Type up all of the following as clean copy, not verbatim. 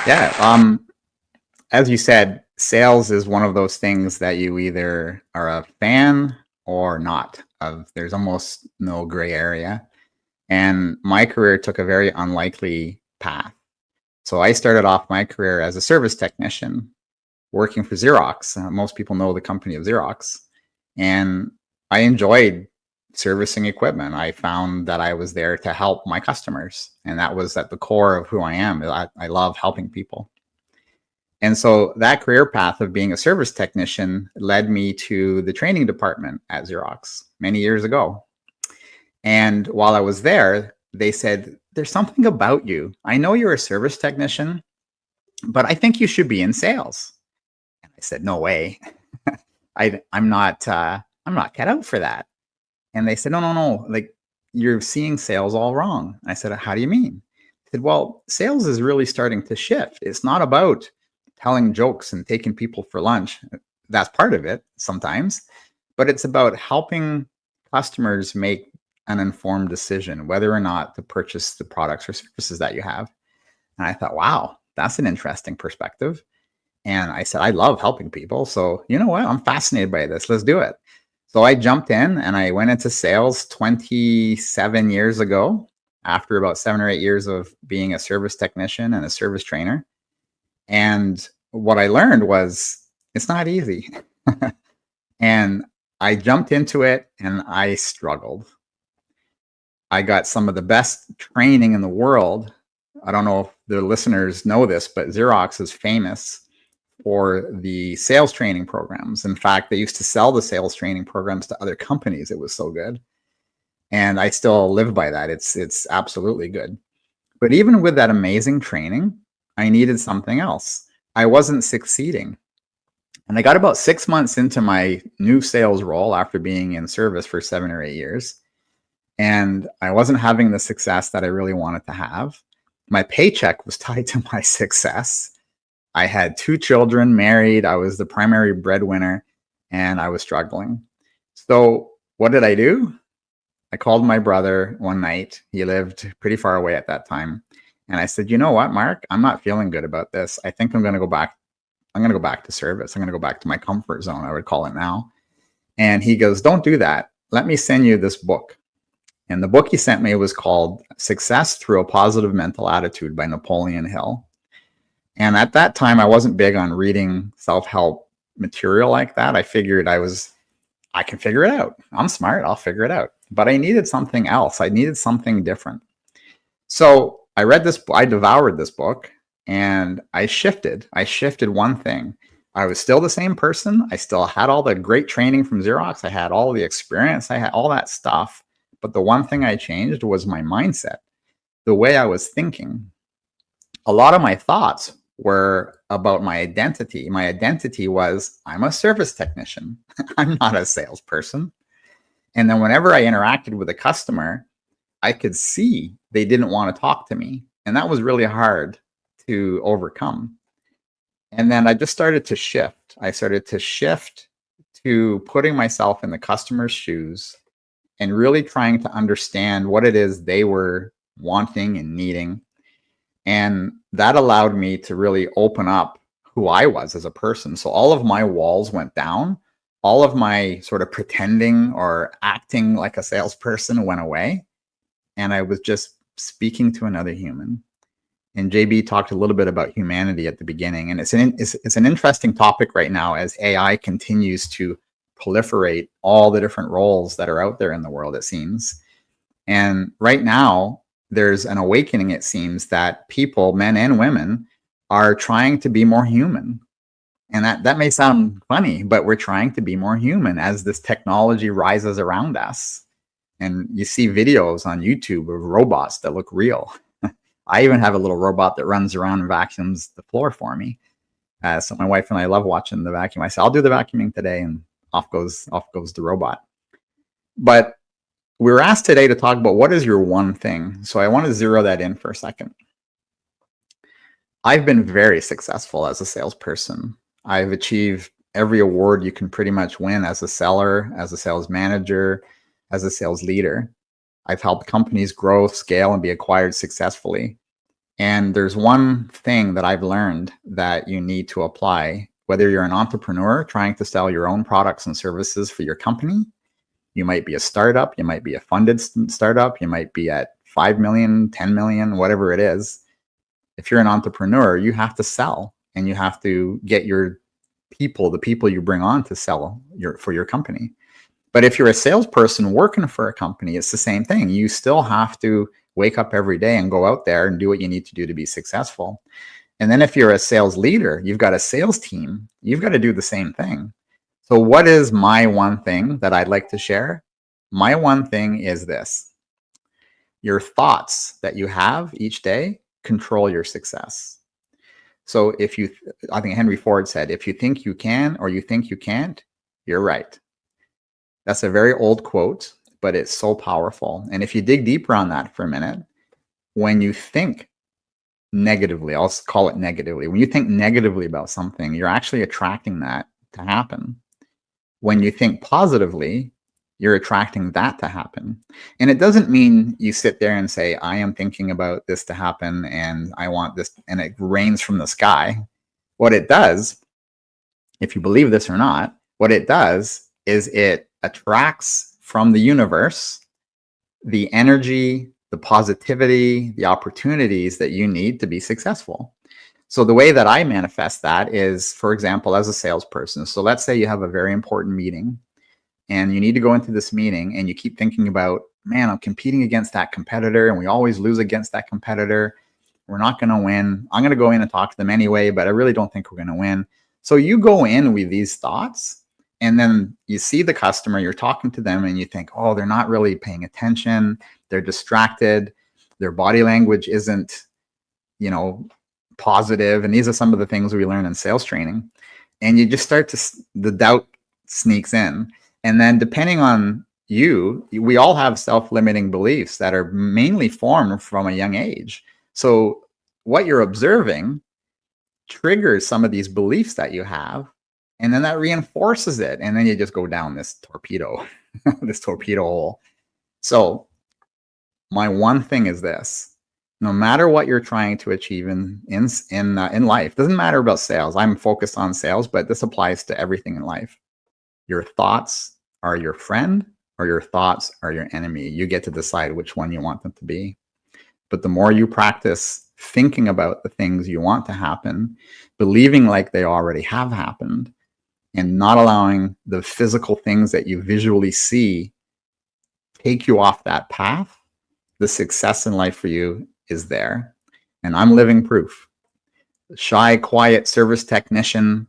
Yeah. As you said, sales is one of those things that you either are a fan or not of. There's almost no gray area. And my career took a very unlikely path. So I started off my career as a service technician working for Xerox. Most people know the company of Xerox. And I enjoyed servicing equipment. I found that I was there to help my customers. And that was at the core of who I am. I love helping people. And so that career path of being a service technician led me to the training department at Xerox many years ago. And while I was there, they said, there's something about you. I know you're a service technician, but I think you should be in sales. And I said, no way. I'm not cut out for that. And they said, no. Like, you're seeing sales all wrong. I said, how do you mean? I said, well, sales is really starting to shift. It's not about telling jokes and taking people for lunch. That's part of it sometimes, but it's about helping customers make an informed decision whether or not to purchase the products or services that you have. And I thought, wow, that's an interesting perspective. And I said, I love helping people. So you know what? I'm fascinated by this. Let's do it. So I jumped in and I went into sales 27 years ago, after about 7 or 8 years of being a service technician and a service trainer. And what I learned was it's not easy. And I jumped into it and I struggled. I got some of the best training in the world. I don't know if the listeners know this, but Xerox is famous for the sales training programs. In fact, they used to sell the sales training programs to other companies. It was so good. And I still live by that. It's absolutely good. But even with that amazing training, I needed something else. I wasn't succeeding. And I got about 6 months into my new sales role after being in service for 7 or 8 years. And I wasn't having the success that I really wanted to have. My paycheck was tied to my success. I had 2 children, married. I was the primary breadwinner, and I was struggling. So what did I do? I called my brother one night. He lived pretty far away at that time. And I said, you know what, Mark, I'm not feeling good about this. I think I'm going to go back. I'm going to go back to service. I'm going to go back to my comfort zone, I would call it now. And he goes, don't do that. Let me send you this book. And the book he sent me was called Success Through a Positive Mental Attitude by Napoleon Hill. And at that time, I wasn't big on reading self-help material like that. I figured I can figure it out. I'm smart. I'll figure it out. But I needed something else. I needed something different. So I read this, I devoured this book, and I shifted. I shifted one thing. I was still the same person. I still had all the great training from Xerox. I had all the experience. I had all that stuff. But the one thing I changed was my mindset, the way I was thinking. A lot of my thoughts were about my identity. My identity was, I'm a service technician. I'm not a salesperson. And then whenever I interacted with a customer, I could see they didn't want to talk to me. And that was really hard to overcome. And then I just started to shift. I started to shift to putting myself in the customer's shoes and really trying to understand what it is they were wanting and needing. And that allowed me to really open up who I was as a person. So all of my walls went down. All of my sort of pretending or acting like a salesperson went away. And I was just speaking to another human. And JB talked a little bit about humanity at the beginning. And it's an interesting topic right now as AI continues to proliferate all the different roles that are out there in the world, it seems. And right now, there's an awakening, it seems, that people, men and women, are trying to be more human. And that may sound funny, but we're trying to be more human as this technology rises around us. And you see videos on YouTube of robots that look real. I even have a little robot that runs around and vacuums the floor for me. So my wife and I love watching the vacuum. I say, I'll do the vacuuming today, and off goes the robot. But we were asked today to talk about what is your one thing. So I want to zero that in for a second. I've been very successful as a salesperson. I've achieved every award you can pretty much win as a seller, as a sales manager, as a sales leader. I've helped companies grow, scale, and be acquired successfully. And there's one thing that I've learned that you need to apply, whether you're an entrepreneur trying to sell your own products and services for your company. You might be a startup, you might be a funded startup, you might be at 5 million, 10 million, whatever it is. If you're an entrepreneur, you have to sell, and you have to get your people, the people you bring on to sell for your company. But if you're a salesperson working for a company, it's the same thing. You still have to wake up every day and go out there and do what you need to do to be successful. And then if you're a sales leader, you've got a sales team, you've got to do the same thing. So what is my one thing that I'd like to share? My one thing is this: your thoughts that you have each day control your success. So I think Henry Ford said, if you think you can or you think you can't, you're right. That's a very old quote, but it's so powerful. And if you dig deeper on that for a minute, when you think negatively, I'll call it negatively, when you think negatively about something, you're actually attracting that to happen. When you think positively, you're attracting that to happen. And it doesn't mean you sit there and say, I am thinking about this to happen and I want this, and it rains from the sky. What it does, if you believe this or not, what it does is it attracts from the universe the energy, the positivity, the opportunities that you need to be successful. So the way that I manifest that is, for example, as a salesperson. So let's say you have a very important meeting and you need to go into this meeting and you keep thinking about, man, I'm competing against that competitor and we always lose against that competitor. We're not going to win. I'm going to go in and talk to them anyway, but I really don't think we're going to win. So you go in with these thoughts and then you see the customer, you're talking to them and you think, oh, they're not really paying attention. They're distracted. Their body language isn't, positive. And these are some of the things we learn in sales training. And you just start the doubt sneaks in. And then depending on we all have self-limiting beliefs that are mainly formed from a young age. So what you're observing triggers some of these beliefs that you have, and then that reinforces it. And then you just go down this torpedo, this torpedo hole. So my one thing is this: no matter what you're trying to achieve in life, doesn't matter about sales. I'm focused on sales, but this applies to everything in life. Your thoughts are your friend or your thoughts are your enemy. You get to decide which one you want them to be. But the more you practice thinking about the things you want to happen, believing like they already have happened, and not allowing the physical things that you visually see take you off that path, the success in life for you is there. And I'm living proof. Shy, quiet service technician,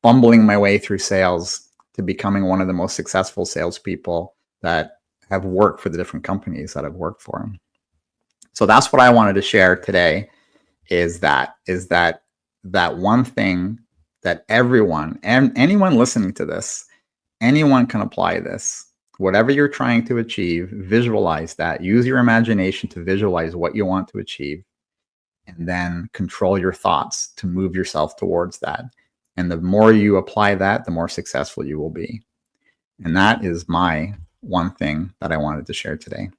fumbling my way through sales to becoming one of the most successful salespeople that have worked for the different companies that I've worked for. So that's what I wanted to share today, is that one thing that everyone, and anyone listening to this, anyone can apply this. Whatever you're trying to achieve, visualize that. Use your imagination to visualize what you want to achieve, and then control your thoughts to move yourself towards that. And the more you apply that, the more successful you will be. And that is my one thing that I wanted to share today.